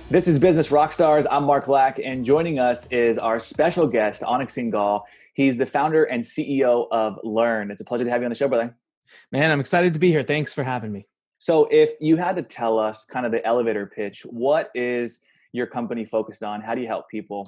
This is Business Rockstars. I'm Mark Lack, and joining us is our special guest, Anik Singal. He's the founder and CEO of Lurn. It's a pleasure to have you on the show, brother. Man, I'm excited to be here. Thanks for having me. So, if you had to tell us kind of the elevator pitch, what is your company focused on? How do you help people?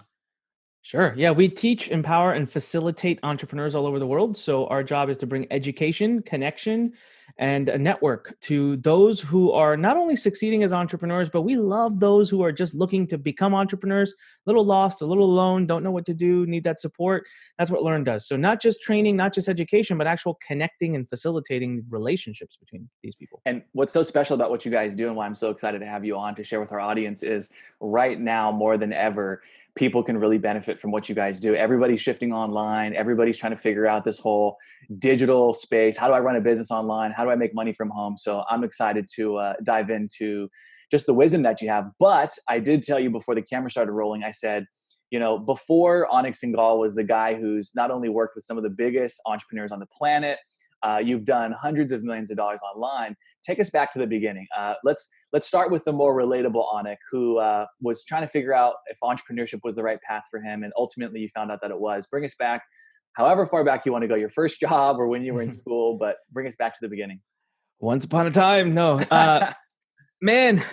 Sure. Yeah, we teach, empower, and facilitate entrepreneurs all over the world. So our job is to bring education, connection, and a network to those who are not only succeeding as entrepreneurs, but we love those who are just looking to become entrepreneurs, a little lost, a little alone, don't know what to do, need that support. That's what Learn does. So not just training, not just education, but actual connecting and facilitating relationships between these people. And what's so special about what you guys do and why I'm so excited to have you on to share with our audience is right now, more than ever, people can really benefit from what you guys do. Everybody's shifting online. Everybody's trying to figure out this whole digital space. How do I run a business online? How do I make money from home? So I'm excited to dive into just the wisdom that you have. But I did tell you before the camera started rolling, I said, before Anik Singal was the guy who's not only worked with some of the biggest entrepreneurs on the planet, you've done hundreds of millions of dollars online. Take us back to the beginning. Let's start with the more relatable Anik, who was trying to figure out if entrepreneurship was the right path for him, and ultimately you found out that it was. Bring us back, however far back you want to go, your first job or when you were in school, but bring us back to the beginning. Once upon a time, no. Man,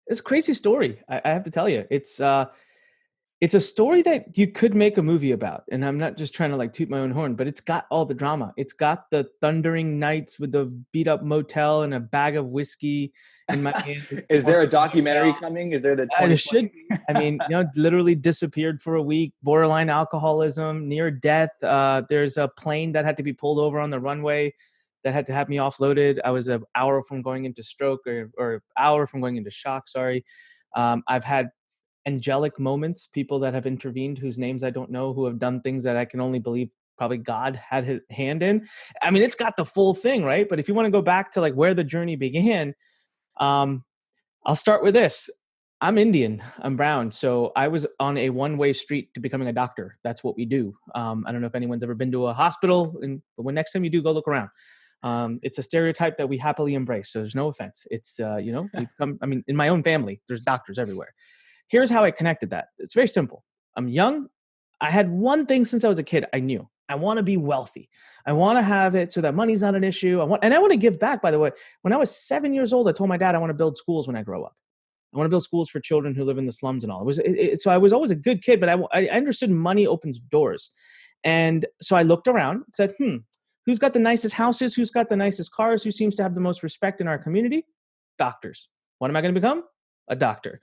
it's a crazy story. I have to tell you, it's a story that you could make a movie about. And I'm not just trying to like toot my own horn, but it's got all the drama. It's got the thundering nights with the beat up motel and a bag of whiskey in my hand. Is there a documentary coming? Is there the I 2020? should. I mean, literally disappeared for a week, borderline alcoholism, near death. There's a plane that had to be pulled over on the runway that had to have me offloaded. I was an hour from going into stroke or hour from going into shock. Sorry. I've had angelic moments, people that have intervened whose names I don't know, who have done things that I can only believe probably God had his hand in. I mean, it's got the full thing, right? But if you want to go back to like where the journey began, um, I'll start with this. I'm Indian. I'm brown. So I was on a one-way street to becoming a doctor. That's what we do. I don't know if anyone's ever been to a hospital, but when next time you do, go look around. It's a stereotype that we happily embrace. So there's no offense. It's, we come, I mean, in my own family, there's doctors everywhere. Here's how I connected that. It's very simple. I'm young. I had one thing since I was a kid. I knew I want to be wealthy. I want to have it so that money's not an issue. I want to give back, by the way. When I was 7 years old, I told my dad I want to build schools when I grow up. I want to build schools for children who live in the slums and all. So I was always a good kid, but I understood money opens doors. And so I looked around, said, who's got the nicest houses? Who's got the nicest cars? Who seems to have the most respect in our community? Doctors. What am I going to become? A doctor.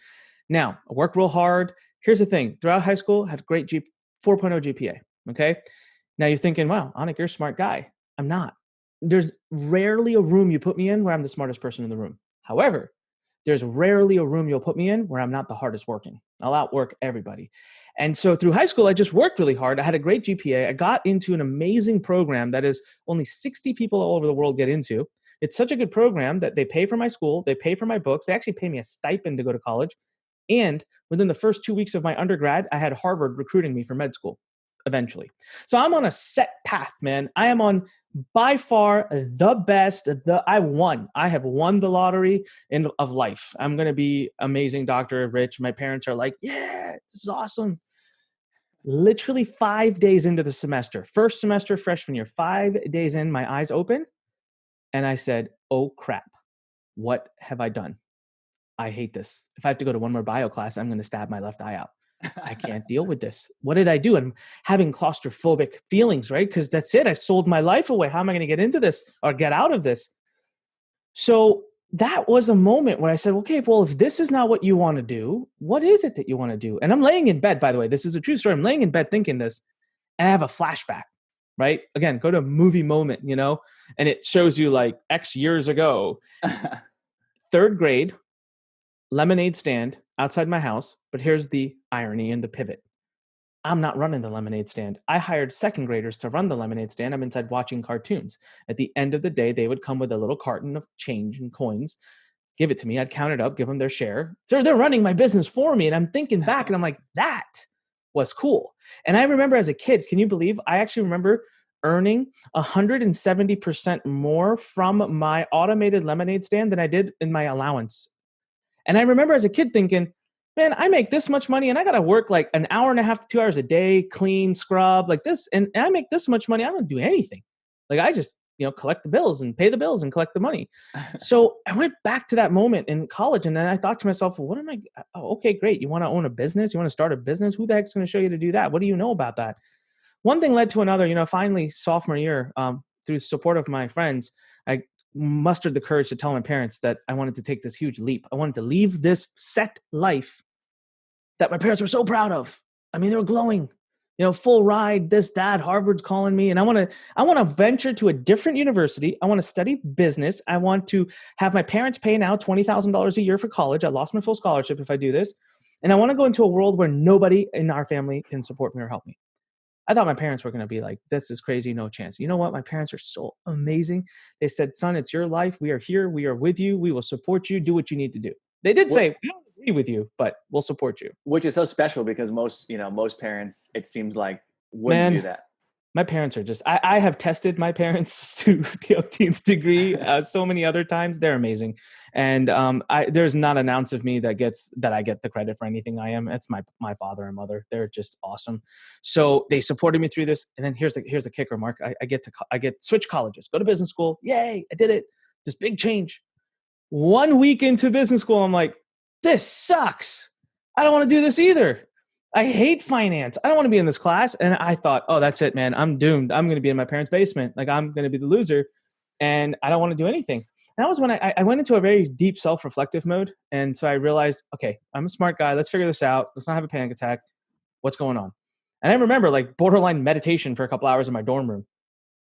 Now, I worked real hard. Here's the thing. Throughout high school, I had a great 4.0 GPA. Okay. Now you're thinking, wow, Anik, you're a smart guy. I'm not. There's rarely a room you put me in where I'm the smartest person in the room. However, there's rarely a room you'll put me in where I'm not the hardest working. I'll outwork everybody. And so through high school, I just worked really hard. I had a great GPA. I got into an amazing program that is only 60 people all over the world get into. It's such a good program that they pay for my school. They pay for my books. They actually pay me a stipend to go to college. And within the first 2 weeks of my undergrad, I had Harvard recruiting me for med school eventually. So I'm on a set path, man. I am on by far the best. I won. I have won the lottery of life. I'm going to be amazing doctor, rich. My parents are like, yeah, this is awesome. Literally 5 days into the semester, first semester, freshman year, 5 days in, my eyes open. And I said, oh crap, what have I done? I hate this. If I have to go to one more bio class, I'm going to stab my left eye out. I can't deal with this. What did I do? I'm having claustrophobic feelings, right? Because that's it. I sold my life away. How am I going to get into this or get out of this? So that was a moment where I said, okay, well, if this is not what you want to do, what is it that you want to do? And I'm laying in bed, by the way. This is a true story. I'm laying in bed thinking this, and I have a flashback, right? Again, go to movie moment, and it shows you like X years ago, third grade, lemonade stand outside my house. But here's the irony and the pivot. I'm not running the lemonade stand. I hired second graders to run the lemonade stand. I'm inside watching cartoons. At the end of the day, they would come with a little carton of change and coins, give it to me. I'd count it up, give them their share. So they're running my business for me. And I'm thinking back and I'm like, that was cool. And I remember as a kid, can you believe I actually remember earning 170% more from my automated lemonade stand than I did in my allowance. And I remember as a kid thinking, man, I make this much money and I got to work like an hour and a half to 2 hours a day, clean, scrub like this. And I make this much money. I don't do anything. Like I just, collect the bills and pay the bills and collect the money. So I went back to that moment in college and then I thought to myself, well, what am I? Oh, okay, great. You want to own a business? You want to start a business? Who the heck's going to show you to do that? What do you know about that? One thing led to another, finally sophomore year, through support of my friends, I mustered the courage to tell my parents that I wanted to take this huge leap. I wanted to leave this set life that my parents were so proud of. I mean, they were glowing, full ride, this, that, Harvard's calling me. And I want to venture to a different university. I want to study business. I want to have my parents pay now $20,000 a year for college. I lost my full scholarship if I do this. And I want to go into a world where nobody in our family can support me or help me. I thought my parents were going to be like, this is crazy. No chance. You know what? My parents are so amazing. They said, son, it's your life. We are here. We are with you. We will support you. Do what you need to do. They did say, we don't agree with you, but we'll support you. Which is so special because most parents, it seems like, wouldn't do that. My parents are just, I have tested my parents to the 18th degree so many other times. They're amazing. And there's not an ounce of me that I get the credit for anything I am. It's my father and mother. They're just awesome. So they supported me through this. And then here's the kicker, Mark. I get switch colleges, go to business school. Yay, I did it. This big change. 1 week into business school, I'm like, this sucks. I don't want to do this either. I hate finance. I don't want to be in this class. And I thought, oh, that's it, man. I'm doomed. I'm going to be in my parents' basement. Like I'm going to be the loser and I don't want to do anything. And that was when I went into a very deep self-reflective mode. And so I realized, okay, I'm a smart guy. Let's figure this out. Let's not have a panic attack. What's going on? And I remember like borderline meditation for a couple hours in my dorm room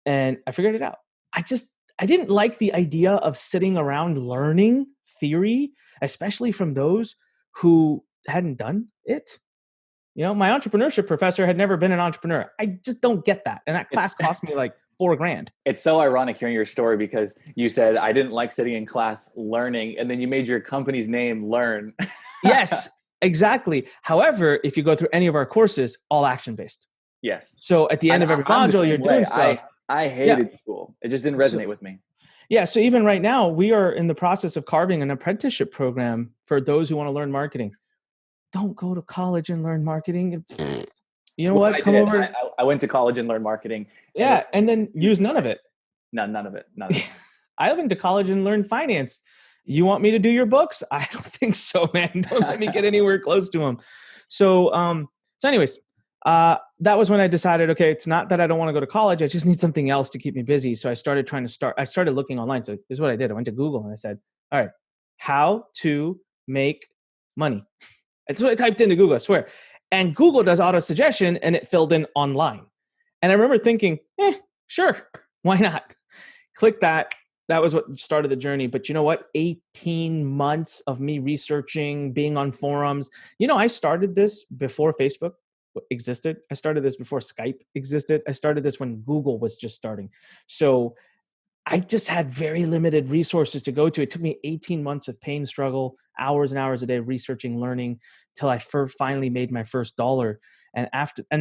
and I figured it out. I didn't like the idea of sitting around learning theory, especially from those who hadn't done it. My entrepreneurship professor had never been an entrepreneur. I just don't get that. And that class cost me like $4,000. It's so ironic hearing your story because you said, I didn't like sitting in class learning. And then you made your company's name Lurn. Yes, exactly. However, if you go through any of our courses, all action-based. Yes. So at the end of every module, you're doing stuff. I hated school. It just didn't resonate with me. Yeah. So even right now, we are in the process of carving an apprenticeship program for those who want to learn marketing. Don't go to college and learn marketing. You know what? Come over. I went to college and learned marketing. Yeah. And then use none of it. None of it. I went to college and learned finance. You want me to do your books? I don't think so, man. Don't let me get anywhere close to them. So anyways, that was when I decided, okay, it's not that I don't want to go to college. I just need something else to keep me busy. So I started looking online. So this is what I did. I went to Google and I said, all right, how to make money. That's what I typed into Google, I swear. And Google does auto suggestion and it filled in online. And I remember thinking, sure, why not? Click that. That was what started the journey. But you know what? 18 months of me researching, being on forums. I started this before Facebook existed. I started this before Skype existed. I started this when Google was just starting. So I just had very limited resources to go to. It took me 18 months of pain, struggle, hours and hours a day researching, learning, till I finally made my first dollar. And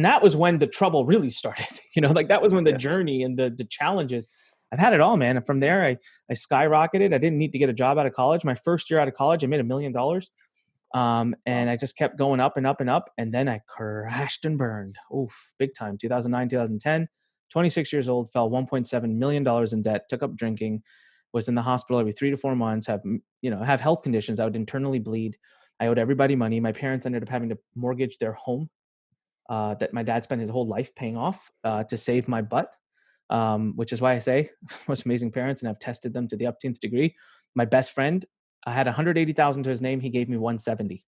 that was when the trouble really started. That was when the journey and the challenges. I've had it all, man. And from there, I skyrocketed. I didn't need to get a job out of college. My first year out of college, I made $1 million. And I just kept going up and up and up. And then I crashed and burned. Oof, big time. 2009, 2010. 26 years old, fell $1.7 million in debt, took up drinking, was in the hospital every 3 to 4 months, have health conditions. I would internally bleed. I owed everybody money. My parents ended up having to mortgage their home that my dad spent his whole life paying off to save my butt, which is why I say most amazing parents, and I've tested them to the upteenth degree. My best friend, I had $180,000 to his name. He gave me $170.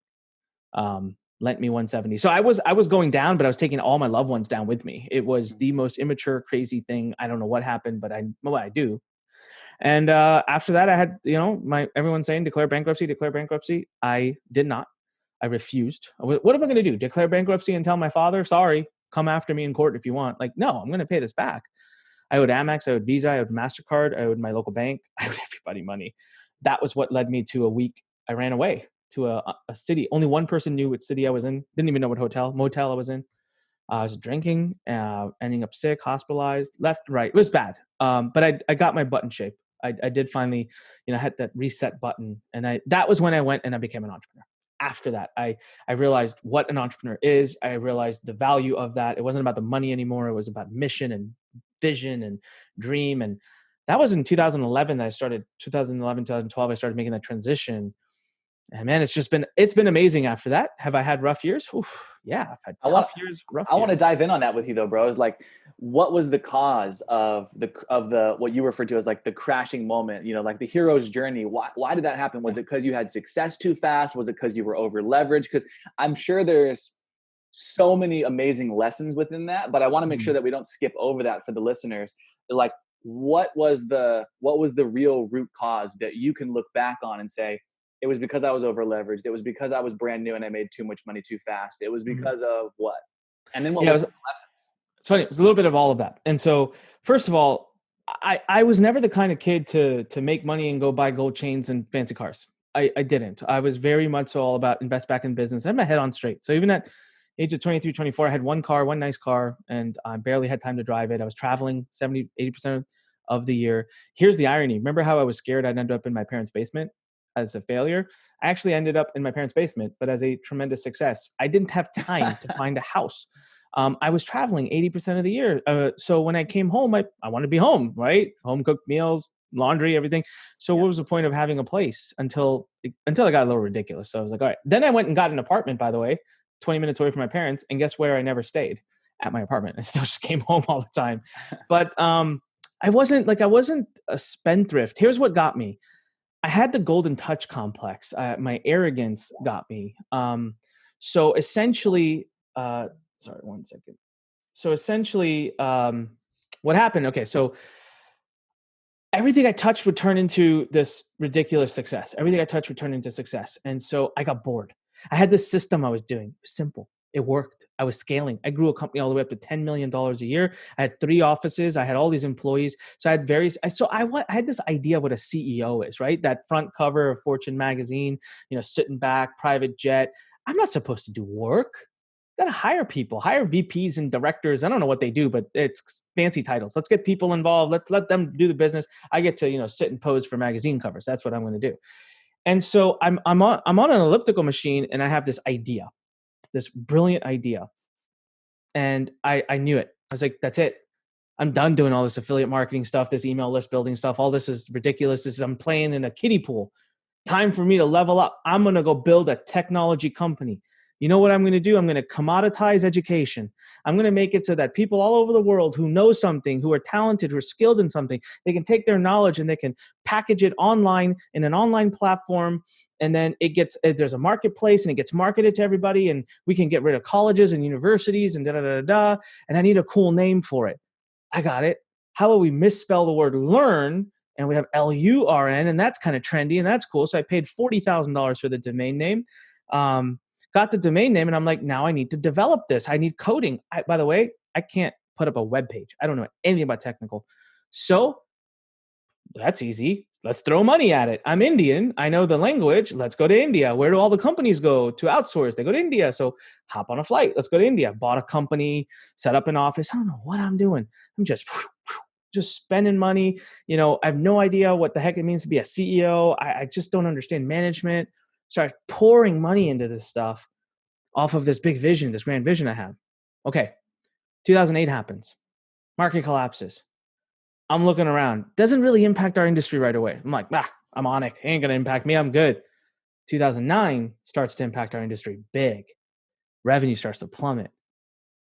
Lent me $170. So I was going down, but I was taking all my loved ones down with me. It was the most immature, crazy thing. I don't know what happened, but I know what I do. And after that, I had, everyone saying declare bankruptcy. I did not. I refused. What am I going to do? Declare bankruptcy and tell my father, sorry, come after me in court if you want. Like, no, I'm going to pay this back. I owed Amex, I owed Visa, I owed MasterCard, I owed my local bank, I owed everybody money. That was what led me to a week. I ran away to a city. Only one person knew which city I was in. Didn't even know what motel I was in. I was drinking, ending up sick, hospitalized, left, right. It was bad. But I got my butt in shape. I did finally, hit that reset button. And that was when I went and I became an entrepreneur. after that. I realized what an entrepreneur is. I realized the value of that. It wasn't about the money anymore. It was about mission and vision and dream. And that was in 2011 that I started, 2011, 2012, I started making that transition. And man, it's been amazing after that. Have I had rough years? Oof, yeah, I've had I want tough years, rough I want to years. dive in on that with you though, bro. Is like, what was the cause of the what you refer to as like the crashing moment? You know, like the hero's journey. Why did that happen? Was it because you had success too fast? Was it because you were over leveraged? Because I'm sure there's so many amazing lessons within that, but I want to make sure Mhm. that we don't skip over that for the listeners. Like, what was the real root cause that you can look back on and say it was because I was over leveraged, it was because I was brand new and I made too much money too fast, it was Mhm. because of what, and then what Yeah, was some lessons? it's funny. It was a little bit of all of that. And so, first of all, I was never the kind of kid to make money and go buy gold chains and fancy cars. I didn't. I was very much all about invest back in business. I had my head on straight. So even at age of 23, 24, I had one car, one nice car, and I barely had time to drive it. I was traveling 70, 80% of the year. Here's the irony. Remember how I was scared I'd end up in my parents' basement as a failure? I actually ended up in my parents' basement, but as a tremendous success. I didn't have time to find a house. I was traveling 80% of the year. So when I came home, I wanted to be home, right? Home cooked meals, laundry, everything. So Yeah. what was the point of having a place until it got a little ridiculous? So I was like, all right. Then I went and got an apartment, by the way, 20 minutes away from my parents. And guess where? I never stayed at my apartment. I still just came home all the time. But I wasn't a spendthrift. Here's what got me. I had the golden touch complex. My arrogance got me. So essentially, sorry, one second. So essentially, what happened? Okay, so everything I touched would turn into this ridiculous success. Everything I touched would turn into success, and so I got bored. I had this system I was doing. It was simple. It worked. I was scaling. I grew a company all the way up to $10 million a year. I had 3 offices. I had all these employees. So I had I had this idea of what a CEO is, right? That front cover of Fortune magazine, sitting back, private jet. I'm not supposed to do work. Got to hire people, hire VPs and directors. I don't know what they do, but it's fancy titles. Let's get people involved. Let them do the business. I get to sit and pose for magazine covers. That's what I'm going to do. And so I'm on an elliptical machine, and I have this idea, this brilliant idea, and I knew it. I was like, that's it. I'm done doing all this affiliate marketing stuff, this email list building stuff. All this is ridiculous. I'm playing in a kiddie pool. Time for me to level up. I'm going to go build a technology company. You know what I'm going to do? I'm going to commoditize education. I'm going to make it so that people all over the world who know something, who are talented, who are skilled in something, they can take their knowledge and they can package it online in an online platform. And then there's a marketplace and it gets marketed to everybody. And we can get rid of colleges and universities and da da da da. And I need a cool name for it. I got it. How about we misspell the word learn and we have LURN, and that's kind of trendy and that's cool. So I paid $40,000 for the domain name. Got the domain name, and I'm like, now I need to develop this. I need coding. By the way, I can't put up a web page. I don't know anything about technical. So that's easy. Let's throw money at it. I'm Indian. I know the language. Let's go to India. Where do all the companies go to outsource? They go to India. So hop on a flight. Let's go to India. Bought a company, set up an office. I don't know what I'm doing. I'm just spending money. I have no idea what the heck it means to be a CEO. I just don't understand management. Start pouring money into this stuff off of this big vision, this grand vision I have. Okay, 2008 happens. Market collapses. I'm looking around. Doesn't really impact our industry right away. I'm like, I'm Anik. Ain't going to impact me. I'm good. 2009 starts to impact our industry big. Revenue starts to plummet.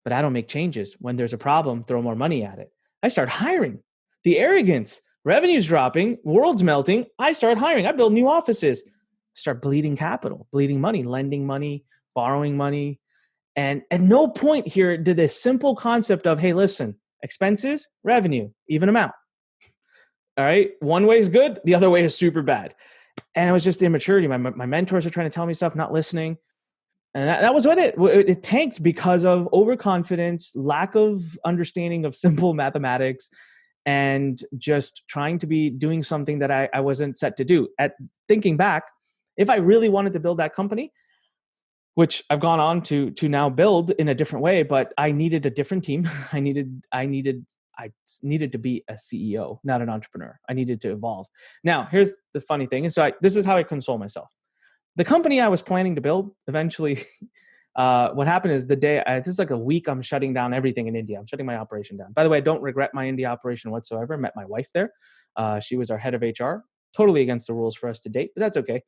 But I don't make changes. When there's a problem, throw more money at it. I start hiring. The arrogance. Revenue's dropping. World's melting. I start hiring. I build new offices. Start bleeding capital, bleeding money, lending money, borrowing money. And at no point here did this simple concept of, hey, listen, expenses, revenue, even amount. All right. One way is good. The other way is super bad. And it was just the immaturity. My mentors are trying to tell me stuff, not listening. And that was what it tanked because of overconfidence, lack of understanding of simple mathematics, and just trying to be doing something that I wasn't set to do. At thinking back, if I really wanted to build that company, which I've gone on to now build in a different way, but I needed a different team. I needed to be a CEO, not an entrepreneur. I needed to evolve. Now, here's the funny thing. And so this is how I console myself. The company I was planning to build eventually, what happened is this is like a week I'm shutting down everything in India. I'm shutting my operation down. By the way, I don't regret my India operation whatsoever. Met my wife there. She was our head of HR. Totally against the rules for us to date, but that's okay.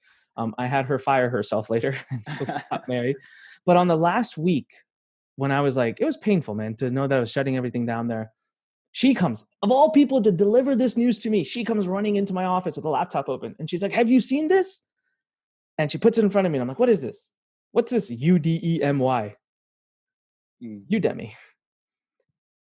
I had her fire herself later, and so we got married. But on the last week, when I was like, it was painful, man, to know that I was shutting everything down there. She comes, of all people, to deliver this news to me. She comes running into my office with a laptop open, and she's like, "Have you seen this?" And she puts it in front of me, and I'm like, "What is this? What's this Udemy?" Udemy.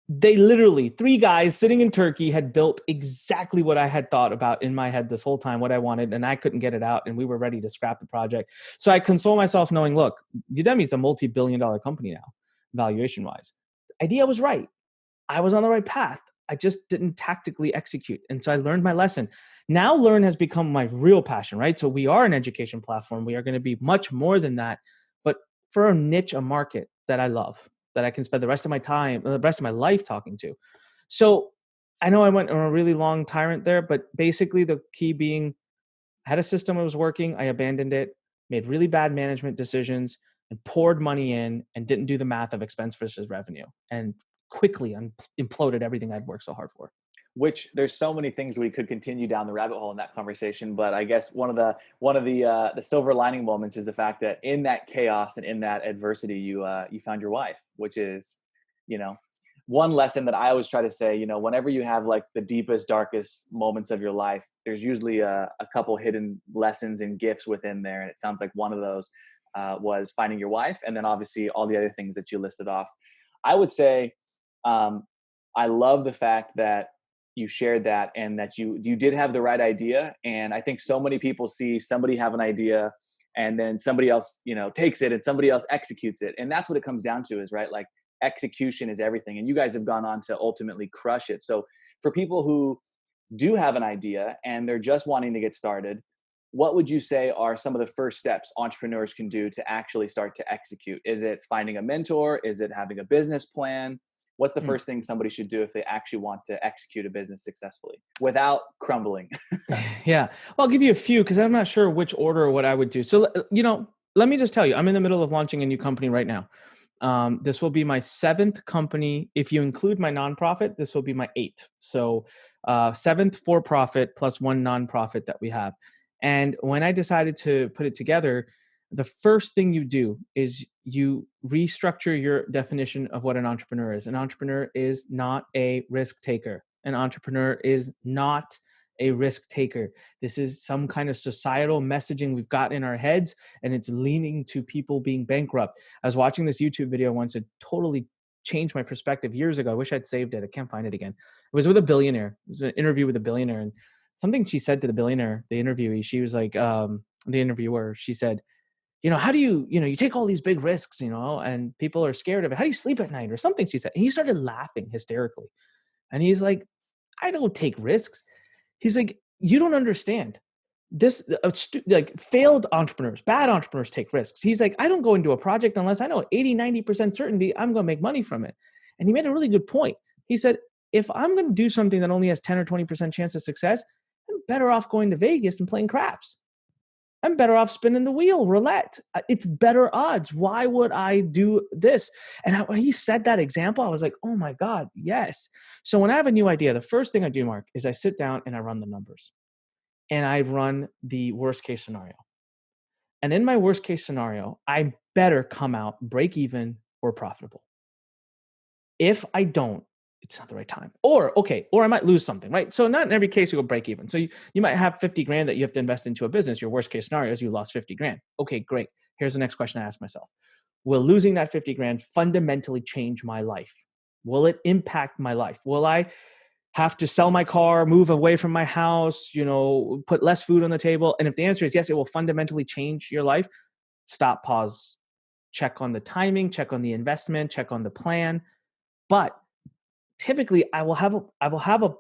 They literally, three guys sitting in Turkey had built exactly what I had thought about in my head this whole time, what I wanted, and I couldn't get it out, and we were ready to scrap the project. So I console myself knowing, look, Udemy is a multi-billion-dollar company now, valuation-wise. The idea was right. I was on the right path. I just didn't tactically execute. And so I learned my lesson. Now Lurn has become my real passion, right? So we are an education platform. We are going to be much more than that, but for a niche, a market that I love, that I can spend the rest of my time, the rest of my life talking to. So I know I went on a really long tyrant there, but basically the key being I had a system that was working. I abandoned it, made really bad management decisions, and poured money in and didn't do the math of expense versus revenue, and quickly imploded everything I'd worked so hard for. Which there's so many things we could continue down the rabbit hole in that conversation, but I guess one of the silver lining moments is the fact that in that chaos and in that adversity, you found your wife, which is, you know, one lesson that I always try to say. Whenever you have like the deepest, darkest moments of your life, there's usually a couple hidden lessons and gifts within there, and it sounds like one of those was finding your wife, and then obviously all the other things that you listed off. I would say um, I love the fact that you shared that and that you did have the right idea. And I think so many people see somebody have an idea and then somebody else, takes it and somebody else executes it. And that's what it comes down to is, right? Like execution is everything. And you guys have gone on to ultimately crush it. So for people who do have an idea and they're just wanting to get started, what would you say are some of the first steps entrepreneurs can do to actually start to execute? Is it finding a mentor? Is it having a business plan? What's the Hmm. first thing somebody should do if they actually want to execute a business successfully without crumbling? Yeah. Well, I'll give you a few because I'm not sure which order or what I would do. So, let me just tell you, I'm in the middle of launching a new company right now. This will be my seventh company. If you include my nonprofit, this will be my eighth. So, seventh for profit plus one nonprofit that we have. And when I decided to put it together, the first thing you do is you restructure your definition of what an entrepreneur is. An entrepreneur is not a risk taker. An entrepreneur is not a risk taker. This is some kind of societal messaging we've got in our heads, and it's leaning to people being bankrupt. I was watching this YouTube video once. It totally changed my perspective years ago. I wish I'd saved it. I can't find it again. It was with a billionaire. It was an interview with a billionaire, and something she said to the billionaire, the interviewee, she was like, the interviewer, she said, how do you take all these big risks, and people are scared of it. How do you sleep at night or something? She said. And he started laughing hysterically. And he's like, I don't take risks. He's like, you don't understand. Like failed entrepreneurs, bad entrepreneurs take risks. He's like, I don't go into a project unless I know 80-90% certainty I'm going to make money from it. And he made a really good point. He said, if I'm going to do something that only has 10 or 20% chance of success, I'm better off going to Vegas and playing craps. I'm better off spinning the wheel, roulette. It's better odds. Why would I do this? And when he said that example, I was like, oh my God, yes. So when I have a new idea, the first thing I do, Mark, is I sit down and I run the numbers. And I run the worst case scenario. And in my worst case scenario, I better come out break even or profitable. If I don't, it's not the right time. Or I might lose something, right? So not in every case you will break even. So you might have 50 grand that you have to invest into a business. Your worst case scenario is you lost 50 grand. Okay, great. Here's the next question I ask myself. Will losing that 50 grand fundamentally change my life? Will it impact my life? Will I have to sell my car, move away from my house, put less food on the table? And if the answer is yes, it will fundamentally change your life. Stop, pause, check on the timing, check on the investment, check on the plan. But typically I will have a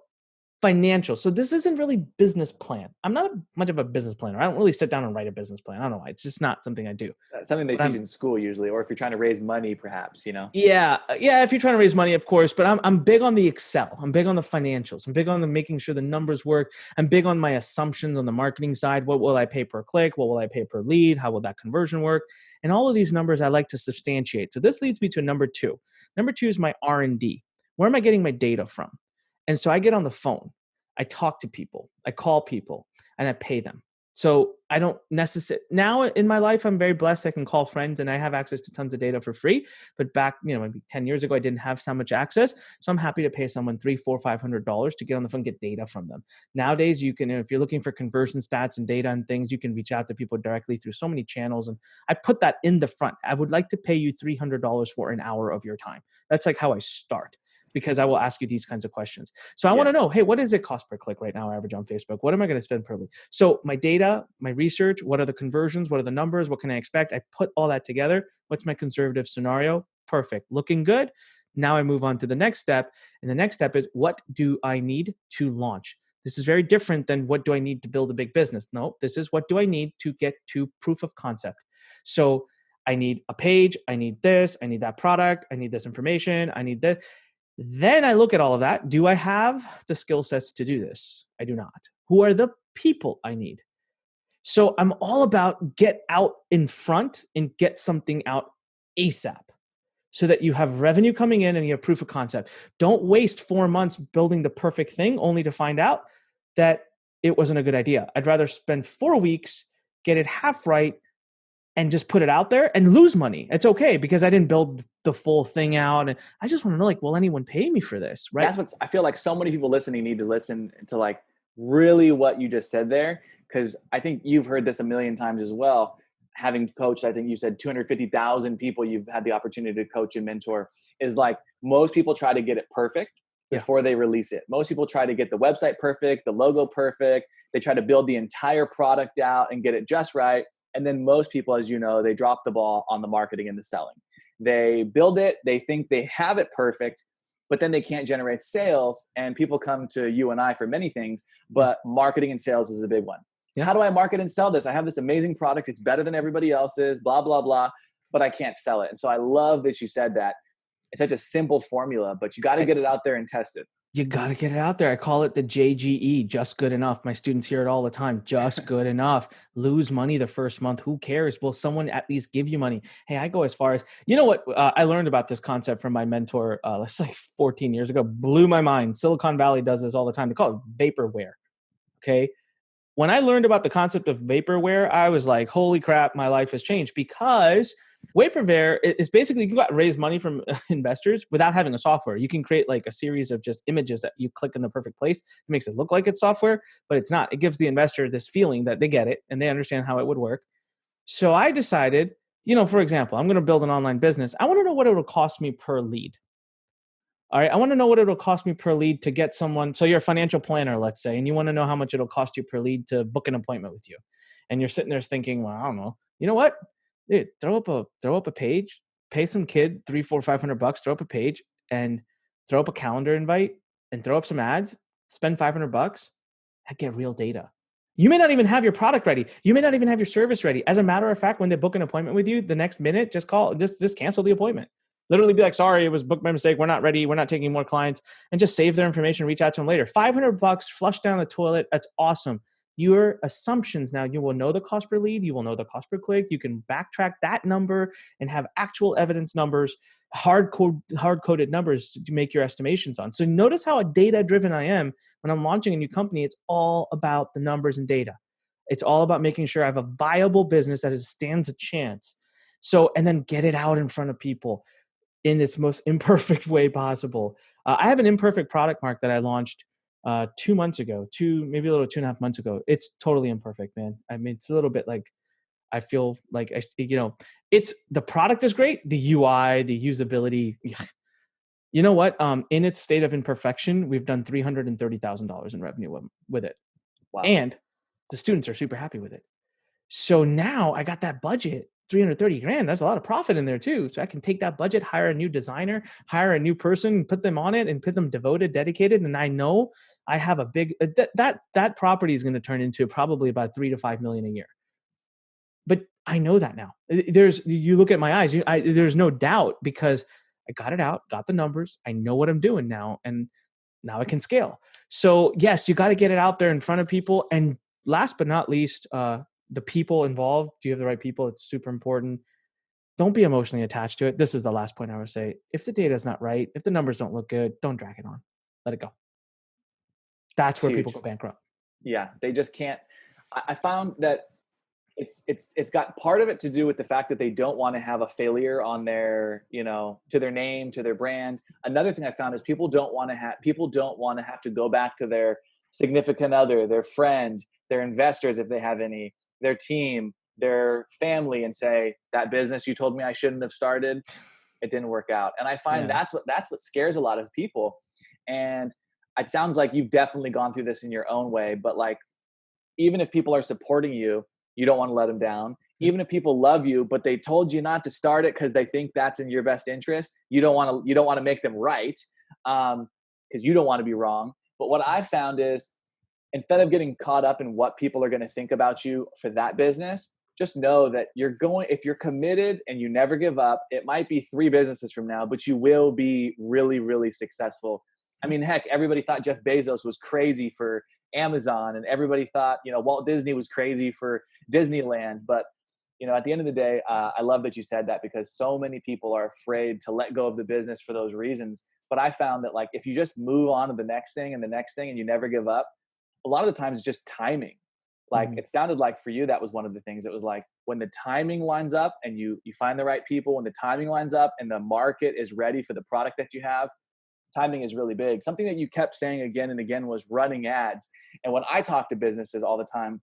financial. So this isn't really business plan. I'm not much of a business planner. I don't really sit down and write a business plan. I don't know why. It's just not something I do. Something they But teach I'm in school usually, or if you're trying to raise money, perhaps, yeah, yeah. If you're trying to raise money, of course. But I'm big on the Excel. I'm big on the financials. I'm big on the making sure the numbers work. I'm big on my assumptions on the marketing side. What will I pay per click? What will I pay per lead? How will that conversion work? And all of these numbers I like to substantiate. So this leads me to number two. Number two is my R&D. Where am I getting my data from? And so I get on the phone. I talk to people. I call people, and I pay them. So I don't necessarily now in my life, I'm very blessed. I can call friends and I have access to tons of data for free. But back, maybe 10 years ago, I didn't have so much access. So I'm happy to pay someone $300, $400, $500 to get on the phone, get data from them. Nowadays, you can, if you're looking for conversion stats and data and things, you can reach out to people directly through so many channels. And I put that in the front. I would like to pay you $300 for an hour of your time. That's like how I start, because I will ask you these kinds of questions. So I want to know, hey, what does it cost per click right now, average on Facebook? What am I going to spend per lead? So my data, my research, what are the conversions? What are the numbers? What can I expect? I put all that together. What's my conservative scenario? Perfect. Looking good. Now I move on to the next step. And the next step is, what do I need to launch? This is very different than what do I need to build a big business? No, this is what do I need to get to proof of concept. So I need a page. I need this. I need that product. I need this information. I need that. Then I look at all of that. Do I have the skill sets to do this? I do not. Who are the people I need? So I'm all about get out in front and get something out ASAP so that you have revenue coming in and you have proof of concept. Don't waste 4 months building the perfect thing only to find out that it wasn't a good idea. I'd rather spend 4 weeks, get it half right, and just put it out there and lose money. It's okay because I didn't build the full thing out. And I just want to know, like, will anyone pay me for this? Right. That's what I feel like so many people listening need to listen to, like, really what you just said there. Cause I think you've heard this a million times as well. Having coached, I think you said 250,000 people you've had the opportunity to coach and mentor, is like, most people try to get it perfect before they release it. Most people try to get the website perfect, the logo perfect. They try to build the entire product out and get it just right. And then most people, as you know, they drop the ball on the marketing and the selling. They build it, they think they have it perfect, but then they can't generate sales. And people come to you and I for many things, but marketing and sales is a big one. Yeah. How do I market and sell this? I have this amazing product. It's better than everybody else's, blah, blah, blah, but I can't sell it. And so I love that you said that. It's such a simple formula, but you got to get it out there and test it. You got to get it out there. I call it the JGE, just good enough. My students hear it all the time. Just good enough. Lose money the first month. Who cares? Will someone at least give you money? Hey, I go as far as, you know what? I learned about this concept from my mentor, let's like 14 years ago. Blew my mind. Silicon Valley does this all the time. They call it vaporware. Okay. When I learned about the concept of vaporware, I was like, holy crap, my life has changed, because vaporware is basically, you got to raise money from investors without having a software. You can create like a series of just images that you click in the perfect place. It makes it look like it's software, but it's not. It gives the investor this feeling that they get it and they understand how it would work. So I decided, for example, I'm going to build an online business. I want to know what it will cost me per lead. All right. I want to know what it'll cost me per lead to get someone. So you're a financial planner, let's say, and you want to know how much it'll cost you per lead to book an appointment with you. And you're sitting there thinking, well, I don't know. You know what? Dude, throw up a page, pay some kid $300, $400, $500, throw up a page and throw up a calendar invite and throw up some ads, spend $500, and get real data. You may not even have your product ready. You may not even have your service ready. As a matter of fact, when they book an appointment with you, the next minute, just cancel the appointment. Literally be like, sorry, it was booked by mistake. We're not ready. We're not taking more clients, and just save their information, reach out to them later. $500 flush down the toilet. That's awesome. Your assumptions now, you will know the cost per lead. You will know the cost per click. You can backtrack that number and have actual evidence numbers, hard-coded numbers to make your estimations on. So notice how data-driven I am. When I'm launching a new company, it's all about the numbers and data. It's all about making sure I have a viable business that stands a chance. So, and then get it out in front of people in this most imperfect way possible. I have an imperfect product, Mark, that I launched 2 months ago, maybe a little 2.5 months ago. It's totally imperfect, man. I mean, it's a little bit like, I feel like, it's, the product is great. The UI, the usability, you know what? In its state of imperfection, we've done $330,000 in revenue with it. Wow. And the students are super happy with it. So now I got that budget, 330 grand. That's a lot of profit in there too. So I can take that budget, hire a new designer, hire a new person, put them on it and put them devoted, dedicated. And I know I have a big, that property is going to turn into probably about 3 to 5 million a year. But I know that now. You look at my eyes, there's no doubt, because I got it out, got the numbers. I know what I'm doing now. And now I can scale. So yes, you got to get it out there in front of people. And last but not least, the people involved. Do you have the right people? It's super important. Don't be emotionally attached to it. This is the last point I would say. If the data is not right, if the numbers don't look good, don't drag it on. Let it go. That's It's where people huge. go bankrupt. Yeah, they just can't. I found that it's got part of it to do with the fact that they don't want to have a failure on their, to their name, to their brand. Another thing I found is people don't want to have to go back to their significant other, their friend, their investors, if they have any, their team, their family, and say, that business you told me I shouldn't have started, it didn't work out. And I find Yeah. that's what scares a lot of people. And it sounds like you've definitely gone through this in your own way, but like, even if people are supporting you, you don't want to let them down. Even if people love you, but they told you not to start it because they think that's in your best interest, you don't want to make them right, because you don't want to be wrong. But what I found is, instead of getting caught up in what people are going to think about you for that business, just know that if you're committed and you never give up, it might be 3 businesses from now, but you will be really, really successful. I mean, heck, everybody thought Jeff Bezos was crazy for Amazon, and everybody thought, Walt Disney was crazy for Disneyland. But, at the end of the day, I love that you said that, because so many people are afraid to let go of the business for those reasons. But I found that, like, if you just move on to the next thing and the next thing and you never give up, a lot of the times it's just timing. Like, it sounded like for you, that was one of the things. It was like, when the timing lines up and you find the right people, when the timing lines up and the market is ready for the product that you have, timing is really big. Something that you kept saying again and again was running ads. And when I talk to businesses all the time,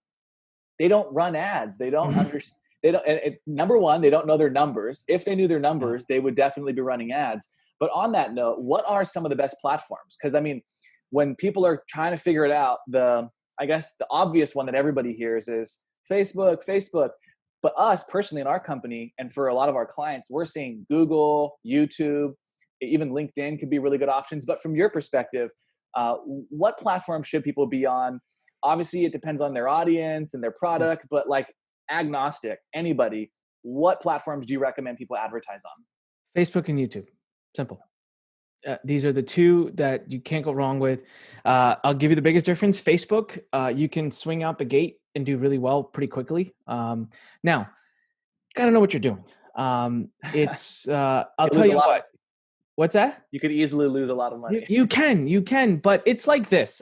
they don't run ads. They don't understand. They don't. Number one, they don't know their numbers. If they knew their numbers, they would definitely be running ads. But on that note, what are some of the best platforms? Because I mean, when people are trying to figure it out, I guess the obvious one that everybody hears is Facebook. But us personally in our company, and for a lot of our clients, we're seeing Google, YouTube, even LinkedIn could be really good options. But from your perspective, what platform should people be on? Obviously, it depends on their audience and their product, but like, agnostic, anybody, what platforms do you recommend people advertise on? Facebook and YouTube. Simple. These are the two that you can't go wrong with. I'll give you the biggest difference. Facebook, you can swing out the gate and do really well pretty quickly. Now, got to know what you're doing. I'll tell you what. What's that? You could easily lose a lot of money. You can, but it's like this.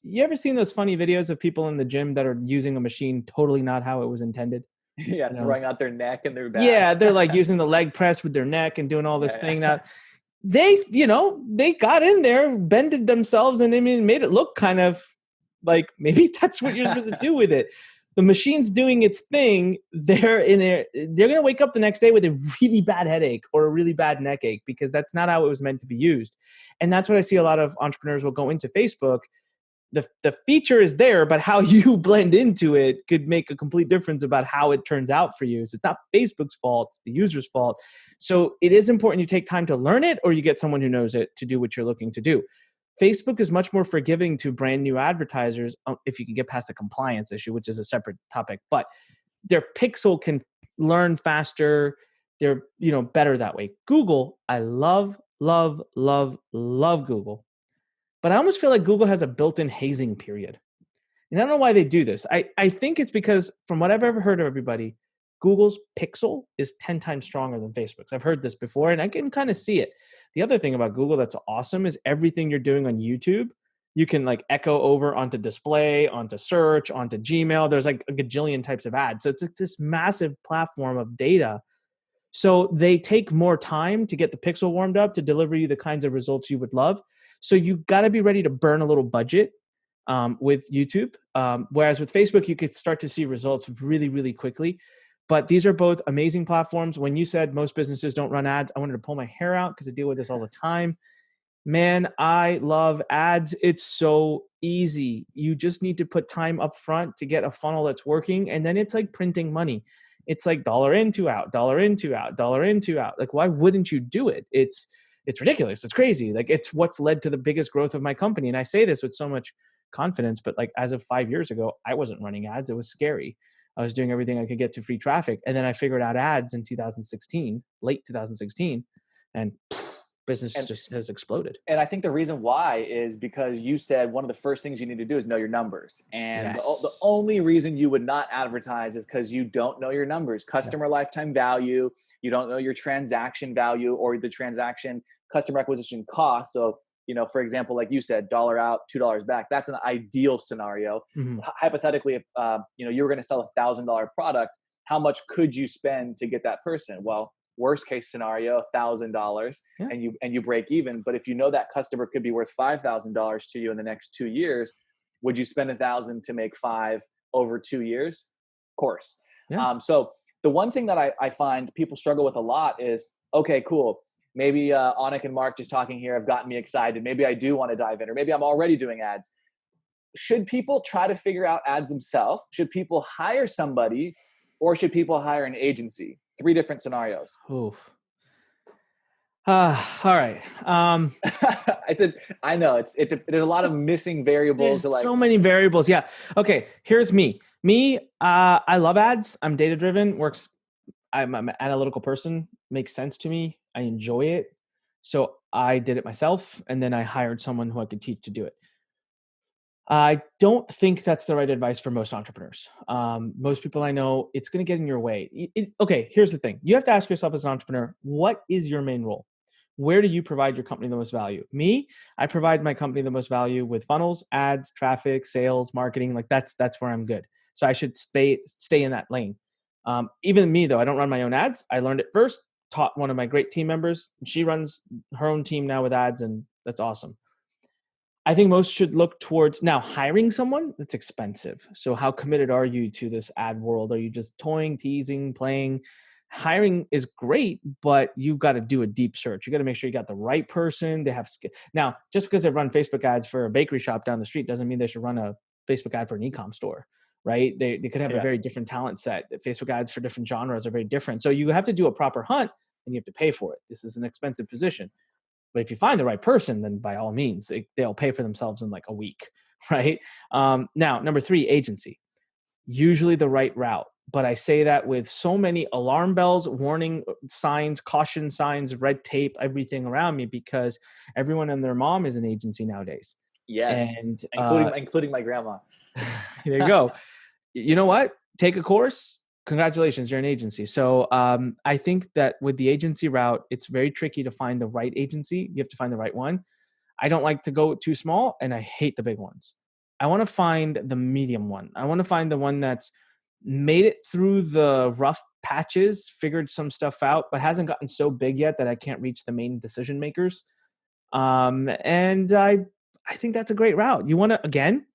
You ever seen those funny videos of people in the gym that are using a machine totally not how it was intended? Yeah, throwing out their neck and their back. Yeah, they're like using the leg press with their neck and doing all this thing that they got in there, bended themselves, and made it look kind of like maybe that's what you're supposed to do with it. The machine's doing its thing. They're going to wake up the next day with a really bad headache or a really bad neck ache, because that's not how it was meant to be used. And that's what I see a lot of entrepreneurs will go into Facebook. The feature is there, but how you blend into it could make a complete difference about how it turns out for you. So it's not Facebook's fault, it's the user's fault. So it is important you take time to learn it, or you get someone who knows it to do what you're looking to do. Facebook is much more forgiving to brand new advertisers if you can get past the compliance issue, which is a separate topic. But their pixel can learn faster. They're better that way. Google, I love Google. But I almost feel like Google has a built-in hazing period. And I don't know why they do this. I think it's because, from what I've ever heard of everybody, Google's pixel is 10 times stronger than Facebook's. I've heard this before, and I can kind of see it. The other thing about Google that's awesome is everything you're doing on YouTube, you can like echo over onto display, onto search, onto Gmail. There's like a gajillion types of ads. So it's like this massive platform of data. So they take more time to get the pixel warmed up to deliver you the kinds of results you would love. So you got to be ready to burn a little budget with YouTube. Whereas with Facebook, you could start to see results really, really quickly. But these are both amazing platforms. When you said most businesses don't run ads, I wanted to pull my hair out because I deal with this all the time. Man, I love ads. It's so easy. You just need to put time up front to get a funnel that's working. And then it's like printing money. It's like dollar in, two out, dollar in, two out, dollar in, two out. Like, why wouldn't you do it? it's ridiculous. It's crazy. Like, it's what's led to the biggest growth of my company. And I say this with so much confidence, but like, as of 5 years ago, I wasn't running ads. It was scary. I was doing everything I could get to free traffic. And then I figured out ads in 2016, late 2016, and business And just has exploded. And I think the reason why is because you said one of the first things you need to do is know your numbers. And the Yes. only reason you would not advertise is because you don't know your numbers, Yeah. customer lifetime value. You don't know your transaction value or the transaction customer acquisition cost. So, for example, like you said, dollar out, $2 back. That's an ideal scenario. Mhm. Hypothetically, if you were going to sell $1,000 product, how much could you spend to get that person? Well, worst case scenario, $1,000, Yeah. and you break even. But if you know that customer could be worth $5,000 to you in the next 2 years, would you spend 1,000 to make five over 2 years? Of course. Yeah. So the one thing that I find people struggle with a lot is, okay, cool. Maybe Anik and Mark just talking here have gotten me excited. Maybe I do want to dive in, or maybe I'm already doing ads. Should people try to figure out ads themselves? Should people hire somebody, or should people hire an agency? Three different scenarios. Oof. All right. I know there's a lot of missing variables to There's like. so many variables. Yeah. Okay. Here's me. I love ads. I'm data driven. Works. I'm an analytical person. Makes sense to me. I enjoy it. So I did it myself, and then I hired someone who I could teach to do it. I don't think that's the right advice for most entrepreneurs. Most people I know, it's going to get in your way. Okay, here's the thing. You have to ask yourself as an entrepreneur, what is your main role? Where do you provide your company the most value? Me, I provide my company the most value with funnels, ads, traffic, sales, marketing. Like that's where I'm good. So I should stay in that lane. Even me though, I don't run my own ads. I learned it first, taught one of my great team members. She runs her own team now with ads, and that's awesome. I think most should look towards now hiring someone. That's expensive. So how committed are you to this ad world? Are you just toying, teasing, playing? Hiring is great, but you've got to do a deep search. You got to make sure you got the right person. They have skill. Now, just because they run Facebook ads for a bakery shop down the street doesn't mean they should run a Facebook ad for an e-com store, right? They could have a Yeah. very different talent set. Facebook ads for different genres are very different. So you have to do a proper hunt, and you have to pay for it. This is an expensive position. But if you find the right person, then by all means, they'll pay for themselves in like a week, right? Now, number three, agency. Usually the right route. But I say that with so many alarm bells, warning signs, caution signs, red tape, everything around me, because everyone and their mom is an agency nowadays. Yes, And including my grandma. there you go. You know what? Take a course. Congratulations, you're an agency. So I think that with the agency route, it's very tricky to find the right agency. You have to find the right one. I don't like to go too small, and I hate the big ones. I want to find the medium one. I want to find the one that's made it through the rough patches, figured some stuff out, but hasn't gotten so big yet that I can't reach the main decision makers. And I think that's a great route. You want to, again,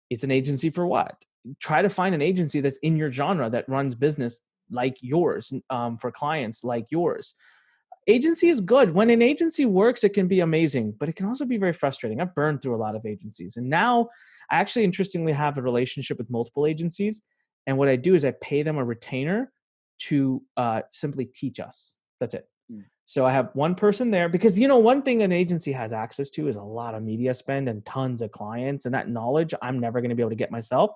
it's an agency for what? Try to find an agency that's in your genre that runs business like yours, for clients like yours. Agency is good. When an agency works, it can be amazing, but it can also be very frustrating. I've burned through a lot of agencies, and now I actually interestingly have a relationship with multiple agencies. And what I do is I pay them a retainer to simply teach us. That's it. Mm. So I have one person there because, one thing an agency has access to is a lot of media spend and tons of clients, and that knowledge I'm never going to be able to get myself.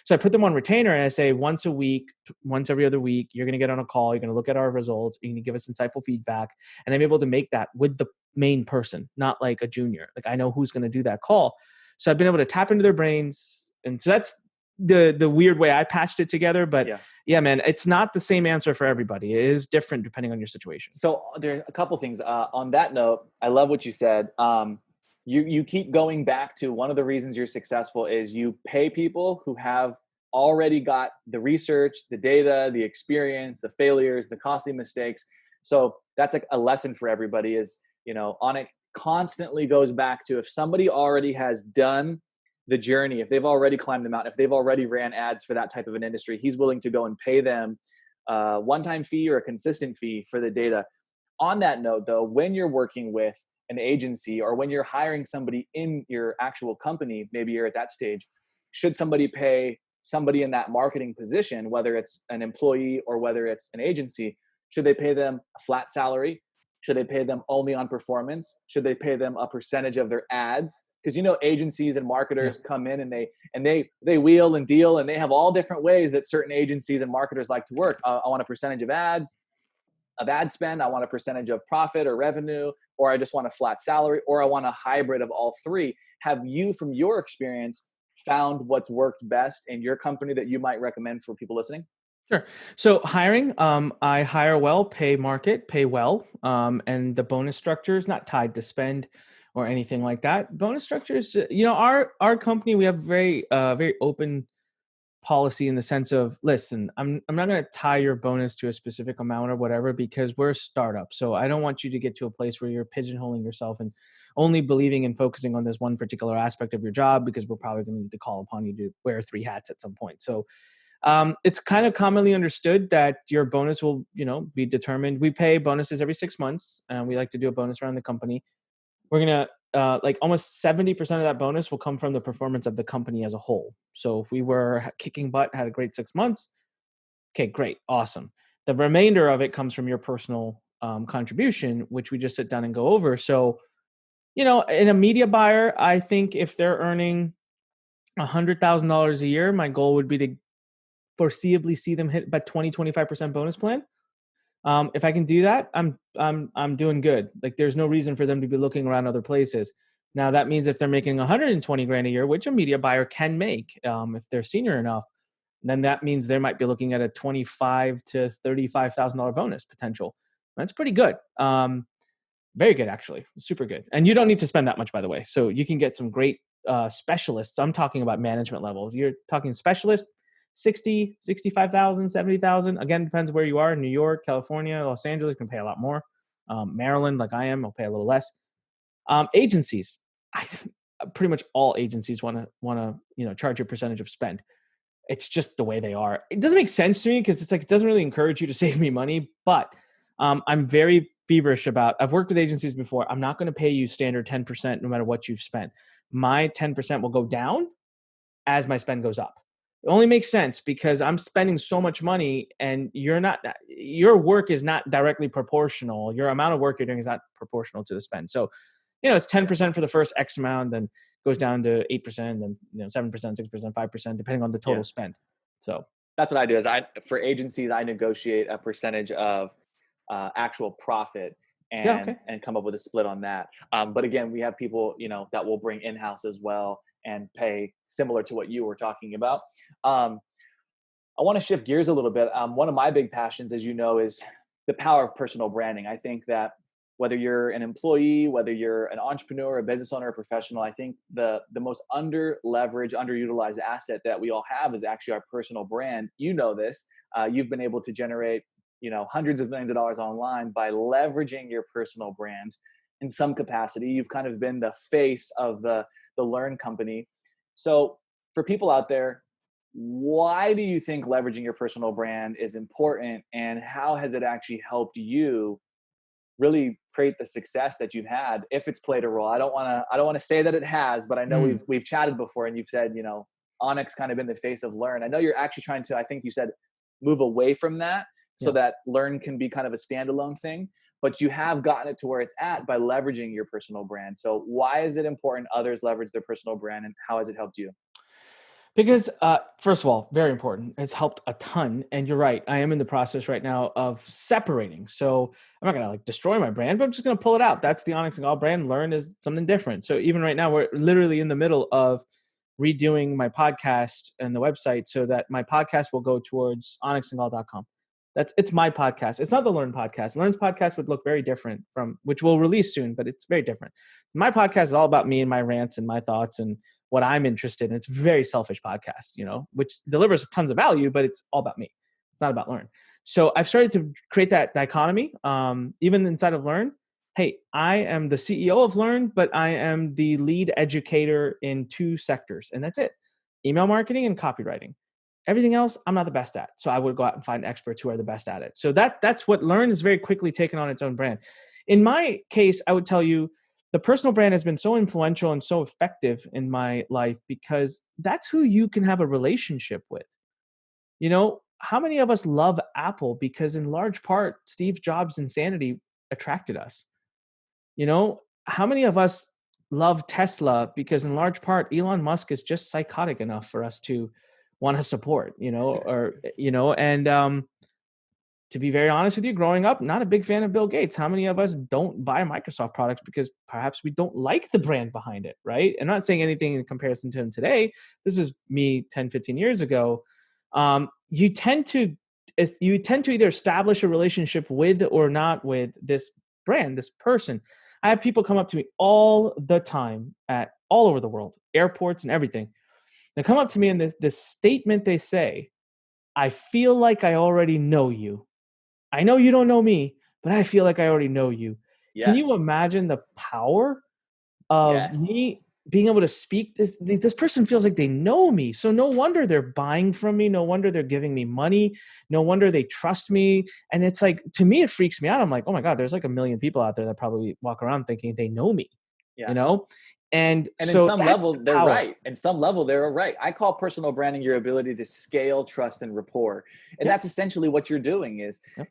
So I put them on retainer, and I say once a week, once every other week, you're going to get on a call. You're going to look at our results. You're going to give us insightful feedback. And I'm able to make that with the main person, not like a junior. Like I know who's going to do that call. So I've been able to tap into their brains. And so that's the weird way I patched it together. But yeah, man, it's not the same answer for everybody. It is different depending on your situation. So there are a couple things on that note. I love what you said. You keep going back to one of the reasons you're successful is you pay people who have already got the research, the data, the experience, the failures, the costly mistakes. So that's like a lesson for everybody is, Anik constantly goes back to if somebody already has done the journey, if they've already climbed the mountain, if they've already ran ads for that type of an industry, he's willing to go and pay them a one-time fee or a consistent fee for the data. On that note, though, when you're working with an agency or when you're hiring somebody in your actual company, maybe you're at that stage, should somebody pay somebody in that marketing position, whether it's an employee or whether it's an agency, should they pay them a flat salary? Should they pay them only on performance? Should they pay them a percentage of their ads? Because agencies and Yeah. marketers come in and they wheel and deal, and they have all different ways that certain agencies and marketers like to work. I want a percentage of ads, of ad spend. I want a percentage of profit or revenue, or I just want a flat salary, or I want a hybrid of all three. Have you, from your experience, found what's worked best in your company that you might recommend for people listening? Sure. So hiring, I hire well, pay market, pay well, and the bonus structure is not tied to spend or anything like that. Bonus structures, our company, we have very open policy in the sense of, listen, I'm not going to tie your bonus to a specific amount or whatever, because we're a startup. So I don't want you to get to a place where you're pigeonholing yourself and only believing and focusing on this one particular aspect of your job, because we're probably going to need to call upon you to wear three hats at some point. So it's kind of commonly understood that your bonus will, be determined. We pay bonuses every 6 months, and we like to do a bonus around the company. We're gonna like almost 70% of that bonus will come from the performance of the company as a whole. So if we were kicking butt, had a great 6 months, okay, great, awesome. The remainder of it comes from your personal contribution, which we just sit down and go over. So, in a media buyer, I think if they're earning $100,000 a year, my goal would be to foreseeably see them hit about 20-25% bonus plan. If I can do that, I'm doing good. Like, there's no reason for them to be looking around other places. Now that means if they're making 120 grand a year, which a media buyer can make, if they're senior enough, then that means they might be looking at a $25 to $35,000 bonus potential. That's pretty good. Very good, actually. Super good. And you don't need to spend that much, by the way. So you can get some great specialists. I'm talking about management levels. You're talking specialist, 60, 65,000, 70,000. Again, depends where you are. New York, California, Los Angeles can pay a lot more. Maryland, like I am, will pay a little less. Agencies, pretty much all agencies want to charge a percentage of spend. It's just the way they are. It doesn't make sense to me, because it's like, it doesn't really encourage you to save me money. But I'm very feverish about, I've worked with agencies before. I'm not going to pay you standard 10% no matter what you've spent. My 10% will go down as my spend goes up. It only makes sense because I'm spending so much money, and your work is not directly proportional. Your amount of work you're doing is not proportional to the spend. So, it's 10% for the first X amount, then goes down to 8%, then 7%, 6%, 5%, depending on the total spend. So That's what I do. For agencies, I negotiate a percentage of actual profit, yeah, and okay. come up with a split on that. But again, we have people that will bring in house as well and pay similar to what you were talking about. I want to shift gears a little bit. One of my big passions, as you know, is the power of personal branding. I think that whether you're an employee, whether you're an entrepreneur, a business owner, a professional, I think the most under leveraged, underutilized asset that we all have is actually our personal brand. You know this. You've been able to generate hundreds of millions of dollars online by leveraging your personal brand in some capacity. You've kind of been the face of the Lurn company. So for people out there, why do you think leveraging your personal brand is important, and how has it actually helped you really create the success that you've had, if it's played a role? I don't want to say that it has, but I know Mm, we've chatted before, and you've said, Anik's kind of been the face of Lurn. I know you're actually trying to, I think you said, move away from that so yeah. that Lurn can be kind of a standalone thing, but you have gotten it to where it's at by leveraging your personal brand. So why is it important others leverage their personal brand, and how has it helped you? Because first of all, very important. It's helped a ton. And you're right. I am in the process right now of separating. So I'm not gonna destroy my brand, but I'm just gonna pull it out. That's the Anik Singal brand. Lurn is something different. So even right now, we're literally in the middle of redoing my podcast and the website so that my podcast will go towards oniksingal.com. It's my podcast. It's not the Lurn podcast. Lurn's podcast would look very different from, which we'll release soon, but it's very different. My podcast is all about me and my rants and my thoughts and what I'm interested in. It's a very selfish podcast, which delivers tons of value, but it's all about me. It's not about Lurn. So I've started to create that dichotomy, even inside of Lurn. Hey, I am the CEO of Lurn, but I am the lead educator in two sectors, and that's it: email marketing and copywriting. Everything else, I'm not the best at. So I would go out and find experts who are the best at it. So that's what Lurn is very quickly taken on its own brand. In my case, I would tell you the personal brand has been so influential and so effective in my life because that's who you can have a relationship with. How many of us love Apple because in large part, Steve Jobs' insanity attracted us. You know, how many of us love Tesla because in large part Elon Musk is just psychotic enough for us to want to support, and to be very honest with you, growing up, not a big fan of Bill Gates. How many of us don't buy Microsoft products because perhaps we don't like the brand behind it, right? I'm not saying anything in comparison to him today. This is me 10, 15 years ago. You tend to either establish a relationship with or not with this brand, this person. I have people come up to me all the time at all over the world, airports and everything. They come up to me and this statement they say, I feel like I already know you. I know you don't know me, but I feel like I already know you. Can you Yes. imagine the power of Yes. me being able to speak? This person feels like they know me. So no wonder they're buying from me. No wonder they're giving me money. No wonder they trust me. And it's like, to me, it freaks me out. I'm like, oh my God, there's like a million people out there that probably walk around thinking they know me, you Yeah. know? And And in so some that's the level, they're power. right. In some level, they're right. I call personal branding your ability to scale trust and rapport, and Yep. that's essentially what you're doing. Is Yep.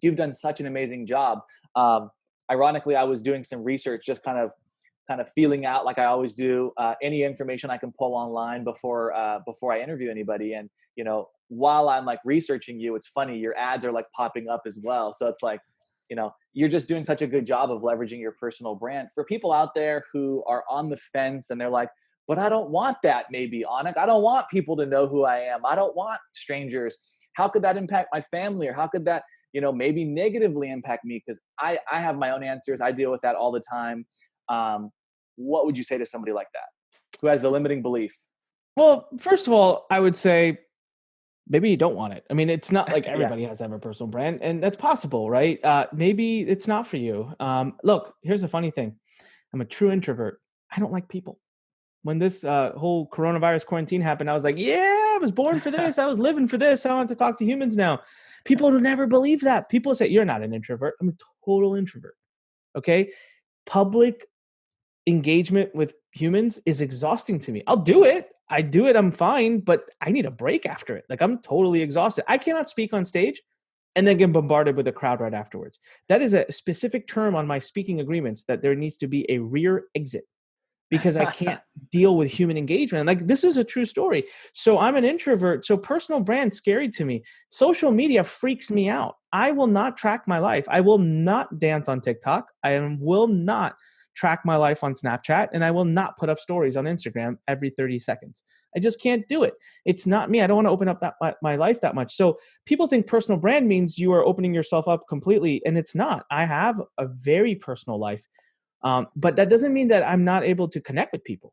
you've done such an amazing job. Um, Ironically, I was doing some research, just kind of feeling out like I always do any information I can pull online before I interview anybody. And while I'm like researching you, it's funny, your ads are like popping up as well. So it's like, you're just doing such a good job of leveraging your personal brand for people out there who are on the fence and they're like, but I don't want that. Maybe, Anik, I don't want people to know who I am. I don't want strangers. How could that impact my family, or how could that maybe negatively impact me? Because I have my own answers. I deal with that all the time. um, what would you say to somebody like that who has the limiting belief? Well, first of all, I would say maybe you don't want it. I mean, it's not like Yeah. everybody has to have a personal brand, and that's possible, right? Maybe it's not for you. Look, here's the funny thing. I'm a true introvert. I don't like people. When this whole coronavirus quarantine happened, I was like, yeah, I was born for this. I was living for this. I want to talk to humans now. People would never believe that. People say, you're not an introvert. I'm a total introvert. Okay. Public engagement with humans is exhausting to me. I'll do it. I do it. I'm fine, but I need a break after it. Like, I'm totally exhausted. I cannot speak on stage and then get bombarded with a crowd right afterwards. That is a specific term on my speaking agreements, that there needs to be a rear exit, because I can't deal with human engagement. Like, this is a true story. So I'm an introvert. So personal brand scary to me. Social media freaks me out. I will not track my life. I will not dance on TikTok. I will not track my life on Snapchat, and I will not put up stories on Instagram every 30 seconds. I just can't do it. It's not me. I don't want to open up my life that much. So people think personal brand means you are opening yourself up completely, and it's not. I have a very personal life. But that doesn't mean that I'm not able to connect with people.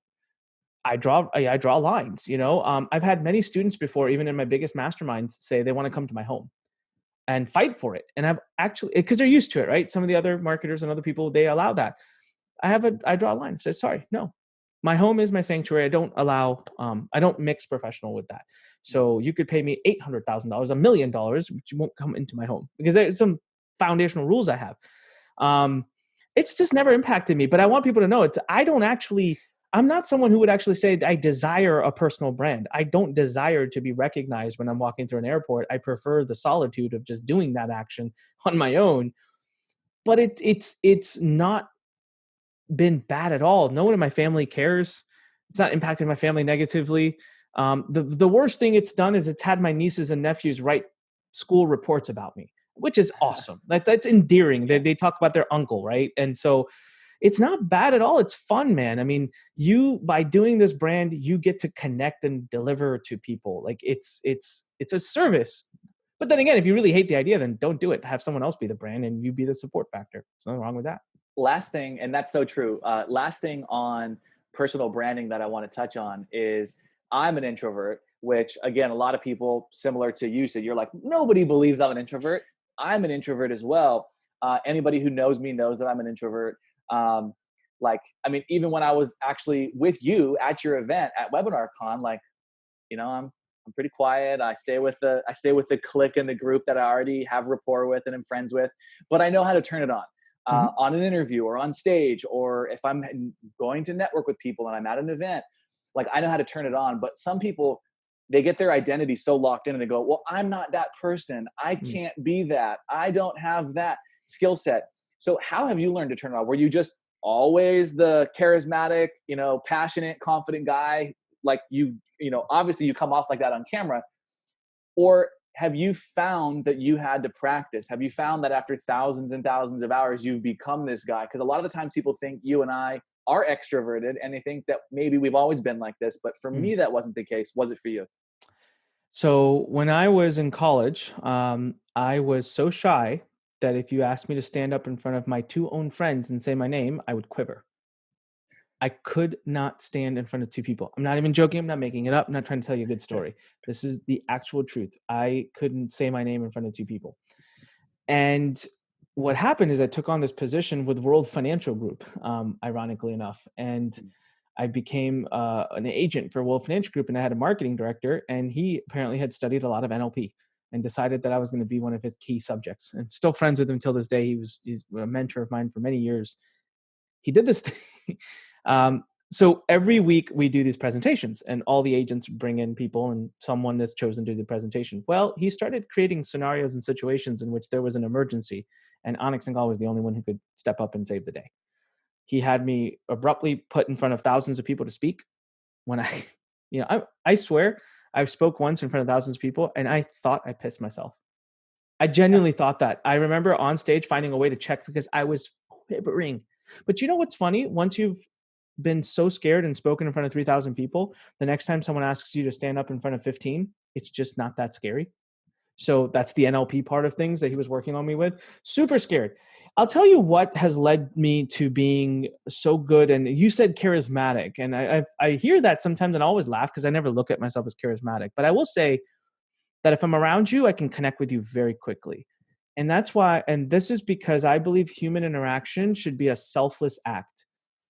I draw lines. I've had many students before, even in my biggest masterminds, say they want to come to my home and fight for it. And I've actually, because they're used to it, right? Some of the other marketers and other people, they allow that. I draw a line. Say, sorry, no. My home is my sanctuary. I don't mix professional with that. So you could pay me $800,000, $1 million, but you won't come into my home, because there's some foundational rules I have. It's just never impacted me, but I want people to know I'm not someone who would actually say I desire a personal brand. I don't desire to be recognized when I'm walking through an airport. I prefer the solitude of just doing that action on my own. But it's not been bad at all. No one in my family cares. It's not impacted my family negatively. The worst thing it's done is it's had my nieces and nephews write school reports about me, which is awesome. That's endearing. Yeah. They talk about their uncle, right? And so it's not bad at all. It's fun, man. I mean, by doing this brand, you get to connect and deliver to people. Like, it's a service. But then again, if you really hate the idea, then don't do it. Have someone else be the brand and you be the support factor. There's nothing wrong with that. Last thing, and that's so true. Last thing on personal branding that I want to touch on is, I'm an introvert, which again, a lot of people similar to you said, you're like, nobody believes I'm an introvert. I'm an introvert as well. Anybody who knows me knows that I'm an introvert. I mean, even when I was actually with you at your event at WebinarCon, like, I'm pretty quiet. I stay with the clique and the group that I already have rapport with and am friends with, but I know how to turn it Mhm. on an interview or on stage, or if I'm going to network with people and I'm at an event, like, I know how to turn it on. But some people, they get their identity so locked in and they go, well, I'm not that person. I Mm. can't be that. I don't have that skill set. So how have you learned to turn it on? Were you just always the charismatic, passionate, confident guy? Like obviously you come off like that on camera, or have you found that you had to practice? Have you found that after thousands and thousands of hours, you've become this guy? Because a lot of the times people think you and I are extroverted and they think that maybe we've always been like this. But for Mm. me, that wasn't the case. Was it for you? So when I was in college, I was so shy that if you asked me to stand up in front of my two own friends and say my name, I would quiver. I could not stand in front of two people. I'm not even joking. I'm not making it up. I'm not trying to tell you a good story. This is the actual truth. I couldn't say my name in front of two people. And what happened is I took on this position with World Financial Group, ironically enough. And I became an agent for World Financial Group, and I had a marketing director, and he apparently had studied a lot of NLP and decided that I was going to be one of his key subjects. And still friends with him till this day. He's a mentor of mine for many years. He did this thing. So every week we do these presentations, and all the agents bring in people, and someone is chosen to do the presentation. Well, he started creating scenarios and situations in which there was an emergency, and Anik Singal was the only one who could step up and save the day. He had me abruptly put in front of thousands of people to speak. When I swear, I've spoke once in front of thousands of people, and I thought I pissed myself. I genuinely thought that. I remember on stage finding a way to check because I was quivering. But you know what's funny? Once you've been so scared and spoken in front of 3,000 people, the next time someone asks you to stand up in front of 15, it's just not that scary. So that's the NLP part of things that he was working on me with. Super scared. I'll tell you what has led me to being so good. And you said charismatic. And I hear that sometimes and I always laugh because I never look at myself as charismatic. But I will say that if I'm around you, I can connect with you very quickly. And that's why, and this is because I believe human interaction should be a selfless act.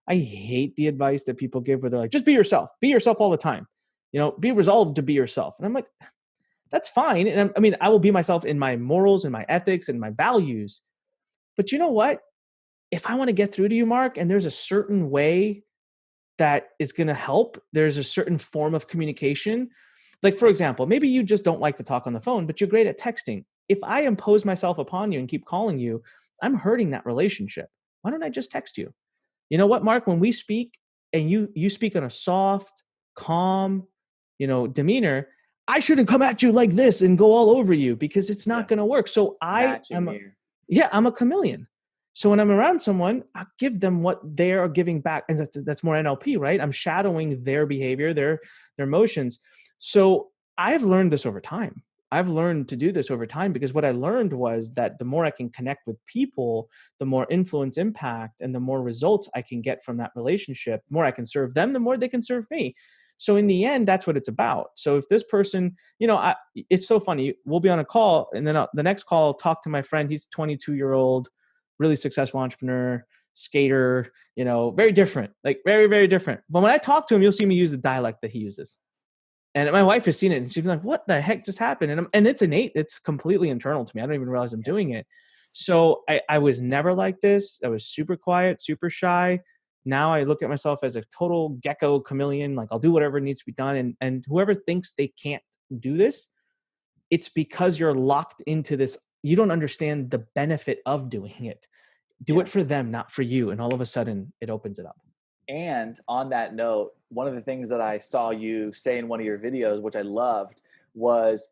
I hate the advice that people give where they're like, just be yourself all the time, be resolved to be yourself. And I'm like, that's fine. And I mean, I will be myself in my morals and my ethics and my values. But you know what? If I want to get through to you, Mark, and there's a certain way that is going to help, there's a certain form of communication. Like, for example, maybe you just don't like to talk on the phone, but you're great at texting. If I impose myself upon you and keep calling you, I'm hurting that relationship. Why don't I just text you? You know what, Mark? When we speak and you speak on a soft, calm, demeanor, I shouldn't come at you like this and go all over you because it's not going to work. So Matching here. I'm a chameleon. So when I'm around someone, I give them what they are giving back. And that's more NLP, right? I'm shadowing their behavior, their emotions. So I've learned this over time. I've learned to do this over time because what I learned was that the more I can connect with people, the more influence, impact, and the more results I can get from that relationship, the more I can serve them, the more they can serve me. So in the end, that's what it's about. So if this person, it's so funny. We'll be on a call, and then the next call, I'll talk to my friend. He's a 22-year-old, really successful entrepreneur, skater, very different, like very, very different. But when I talk to him, you'll see me use the dialect that he uses. And my wife has seen it and she's like, what the heck just happened? And it's innate. It's completely internal to me. I don't even realize I'm doing it. So I was never like this. I was super quiet, super shy. Now I look at myself as a total gecko chameleon. Like I'll do whatever needs to be done. And whoever thinks they can't do this, it's because you're locked into this. You don't understand the benefit of doing it. Do it for them, not for you. And all of a sudden it opens it up. And on that note, one of the things that I saw you say in one of your videos, which I loved, was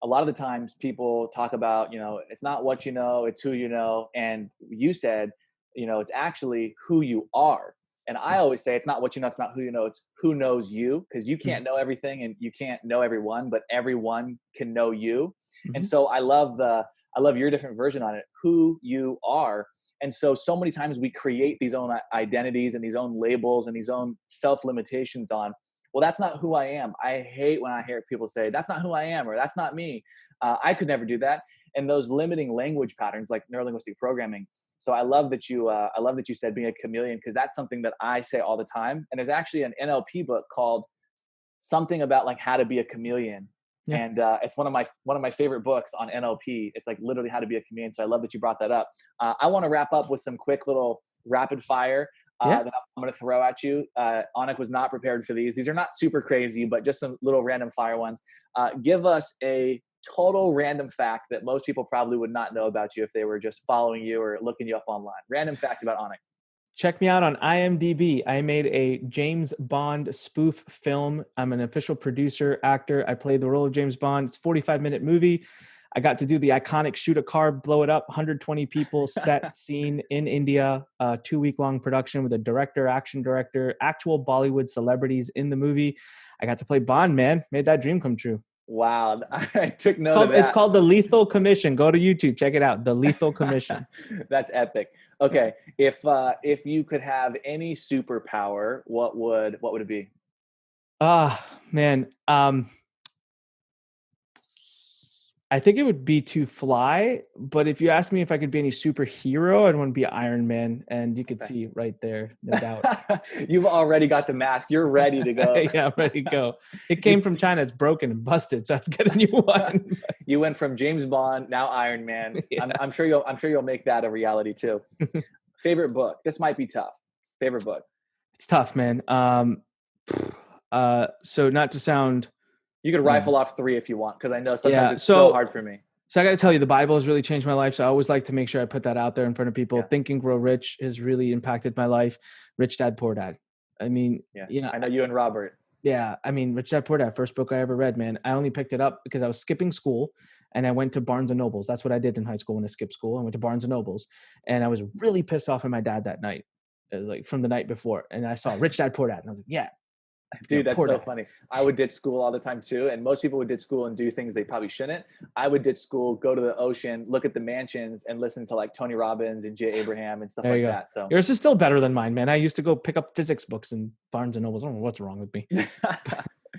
a lot of the times people talk about, it's not what you know, it's who you know. And you said, it's actually who you are. And I always say it's not what you know, it's not who you know, it's who knows you, because you can't know everything and you can't know everyone, but everyone can know you. Mm-hmm. And so I love your different version on it, who you are. And so many times we create these own identities and these own labels and these own self-limitations on, well, that's not who I am. I hate when I hear people say, that's not who I am, or that's not me. I could never do that. And those limiting language patterns like neurolinguistic programming. So I love that you said being a chameleon, because that's something that I say all the time. And there's actually an NLP book called something about like how to be a chameleon. Yeah. And it's one of my favorite books on NLP. It's like literally how to be a chameleon. So I love that you brought that up. I want to wrap up with some quick little rapid fire that I'm going to throw at you. Anik was not prepared for these. These are not super crazy, but just some little random fire ones. Give us a total random fact that most people probably would not know about you if they were just following you or looking you up online. Random fact about Anik. Check me out on IMDb. I made a James Bond spoof film. I'm an official producer, actor. I played the role of James Bond. It's a 45-minute movie. I got to do the iconic shoot a car, blow it up, 120 people, set, scene in India, 2-week-long production with a director, action director, actual Bollywood celebrities in the movie. I got to play Bond, man. Made that dream come true. Wow. I took note of that. It's called The Lethal Commission. Go to YouTube. Check it out. The Lethal Commission. That's epic. Okay. If you could have any superpower, what would it be? Man. I think it would be to fly, but if you ask me if I could be any superhero, I'd want to be Iron Man, and you could see right there, no doubt. You've already got the mask. You're ready to go. Yeah, ready to go. It came from China. It's broken and busted, so I have to get a new one. You went from James Bond, now Iron Man. Yeah. I'm sure you'll make that a reality too. Favorite book? This might be tough. Favorite book? It's tough, man. So not to sound. You could rifle off 3 if you want, because I know sometimes it's so hard for me. So I got to tell you, the Bible has really changed my life. So I always like to make sure I put that out there in front of people. Yeah. Think and Grow Rich has really impacted my life. Rich Dad, Poor Dad. I mean, yes. I know you and Robert. Yeah. I mean, Rich Dad, Poor Dad, first book I ever read, man. I only picked it up because I was skipping school and I went to Barnes and Nobles. That's what I did in high school when I skipped school. I went to Barnes and Nobles and I was really pissed off at my dad that night. It was like from the night before. And I saw Rich Dad, Poor Dad. And I was like, yeah. Dude, that's so funny. I would ditch school all the time too. And most people would ditch school and do things they probably shouldn't. I would ditch school, go to the ocean, look at the mansions and listen to like Tony Robbins and Jay Abraham and stuff like that. So yours is still better than mine, man. I used to go pick up physics books in Barnes and Nobles. I don't know what's wrong with me.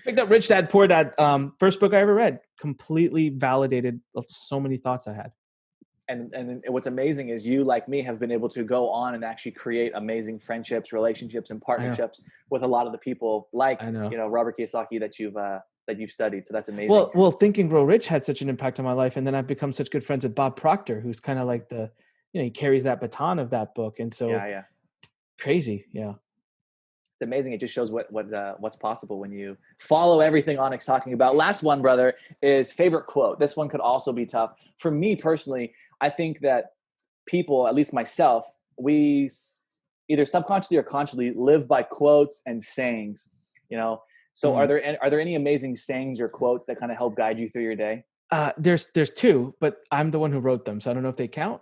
Picked up Rich Dad, Poor Dad. First book I ever read. Completely validated so many thoughts I had. And what's amazing is you, like me, have been able to go on and actually create amazing friendships, relationships, and partnerships with a lot of the people, like Robert Kiyosaki that you've studied. So that's amazing. Well, Think and Grow Rich had such an impact on my life, and then I've become such good friends with Bob Proctor, who's kind of like he carries that baton of that book, and so crazy, yeah. It's amazing. It just shows what's possible when you follow everything Anik's talking about. Last one, brother, is favorite quote. This one could also be tough. For me personally, I think that people, at least myself, we either subconsciously or consciously live by quotes and sayings, So are there any amazing sayings or quotes that kind of help guide you through your day? There's 2, but I'm the one who wrote them, so I don't know if they count.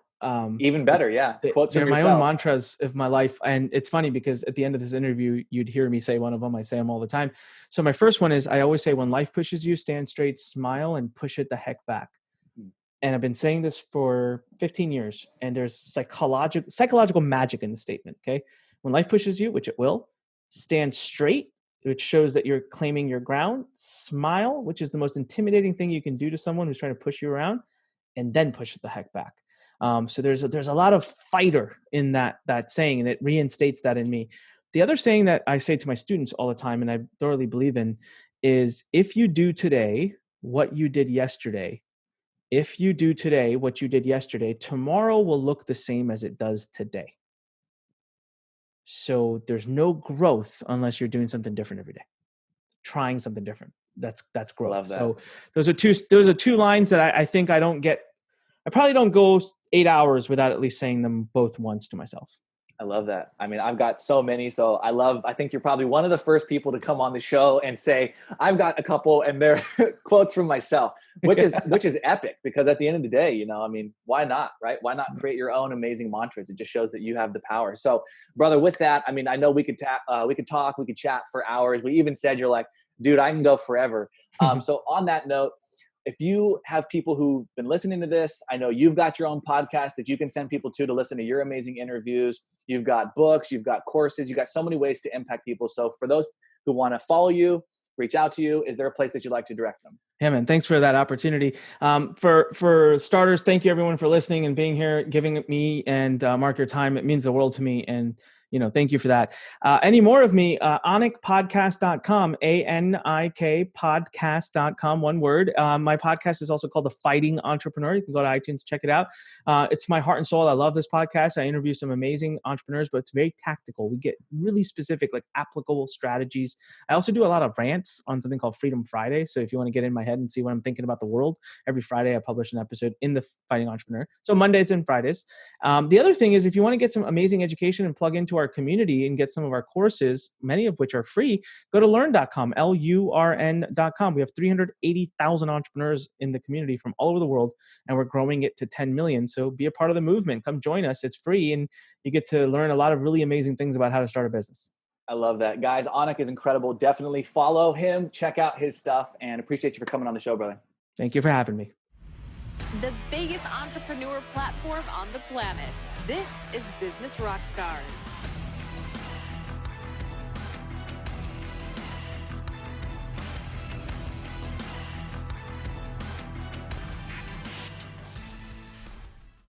Even better, yeah. Quotes they're from my yourself. own mantras of my life, and it's funny because at the end of this interview, you'd hear me say one of them. I say them all the time. So my first one is, I always say, when life pushes you, stand straight, smile, and push it the heck back. And I've been saying this for 15 years, and there's psychological magic in the statement. Okay, when life pushes you, which it will, stand straight, which shows that you're claiming your ground. Smile, which is the most intimidating thing you can do to someone who's trying to push you around, and then push it the heck back. So there's a lot of fighter in that saying, and it reinstates that in me. The other saying that I say to my students all the time, and I thoroughly believe in, is if you do today what you did yesterday, tomorrow will look the same as it does today. So there's no growth unless you're doing something different every day, trying something different. That's growth. Love that. So those are two lines that I think I probably don't go 8 hours without at least saying them both once to myself. I love that. I mean, I've got so many. So I think you're probably one of the first people to come on the show and say, I've got a couple, and they're quotes from myself, which is epic, because at the end of the day, I mean, why not, right? Why not create your own amazing mantras? It just shows that you have the power. So brother, with that, I mean, I know we could talk, we could chat for hours. We even said, you're like, dude, I can go forever. So on that note, if you have people who've been listening to this, I know you've got your own podcast that you can send people to listen to your amazing interviews. You've got books, you've got courses, you've got so many ways to impact people. So for those who want to follow you, reach out to you, is there a place that you'd like to direct them? Yeah, man. Thanks for that opportunity. For starters, thank you everyone for listening and being here, giving me and Mark your time. It means the world to me. And thank you for that. Any more of me, anikpodcast.com, ANIK podcast.com, one word. My podcast is also called The Fighting Entrepreneur. You can go to iTunes, check it out. It's my heart and soul. I love this podcast. I interview some amazing entrepreneurs, but it's very tactical. We get really specific, like applicable strategies. I also do a lot of rants on something called Freedom Friday. So if you want to get in my head and see what I'm thinking about the world, every Friday I publish an episode in The Fighting Entrepreneur. So Mondays and Fridays. The other thing is, if you want to get some amazing education and plug into our community and get some of our courses, many of which are free, go to lurn.com, LURN.com. We have 380,000 entrepreneurs in the community from all over the world, and we're growing it to 10 million. So be a part of the movement. Come join us. It's free, and you get to learn a lot of really amazing things about how to start a business. I love that. Guys, Anik is incredible. Definitely follow him, check out his stuff, and appreciate you for coming on the show, brother. Thank you for having me. The biggest entrepreneur platform on the planet. This is Business Rockstars.